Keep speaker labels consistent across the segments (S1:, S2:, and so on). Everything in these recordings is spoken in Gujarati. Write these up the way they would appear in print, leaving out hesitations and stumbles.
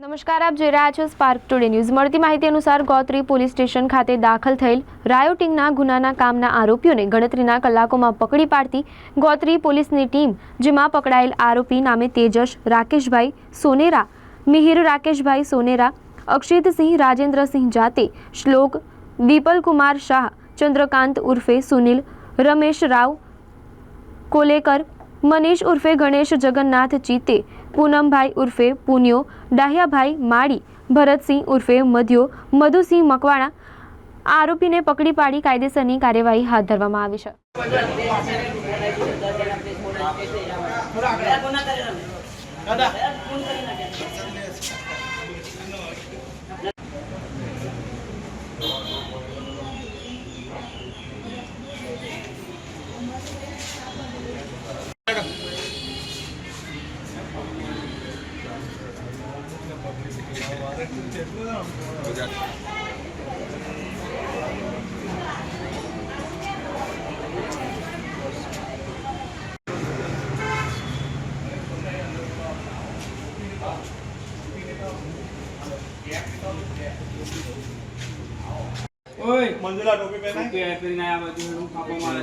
S1: નમસ્કાર, આપ જોઈ રહ્યા છો સ્પાર્ક ટુડે ન્યૂઝ। મળતી માહિતી અનુસાર ગોત્રી પોલીસ સ્ટેશન ખાતે દાખલ થયેલ રાયોટિંગના ગુનાના કામના આરોપીઓને ગણતરીના કલાકોમાં પકડી પાડતી ગોત્રી પોલીસની ટીમ, જેમાં પકડાયેલ આરોપી નામે તેજસ રાકેશભાઈ સોનેરા, મિહિર રાકેશભાઈ સોનેરા, અક્ષિતસિંહ રાજેન્દ્રસિંહ જાતે, શ્લોક દીપલકુમાર શાહ, ચંદ્રકાંત ઉર્ફે સુનિલ, રમેશ રાવ કોલેકર, મનીષ ઉર્ફે ગણેશ જગન્નાથ ચીતે, પૂનમભાઈ ઉર્ફે પુન્યો, ડાહ્યાભાઈ માળી, ભરતસિંહ ઉર્ફે મધ્યો, મધુસિંહ મકવાણા આરોપીને પકડી પાડી કાયદેસરની કાર્યવાહી હાથ ધરવામાં આવી છે।
S2: ओए मंजुला टोपी पहना है बाजू में खापो मारे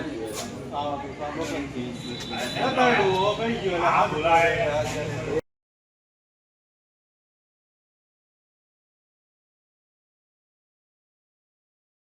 S2: हां खापो कौन थी ना तो वो कहीं जो ना बुलाए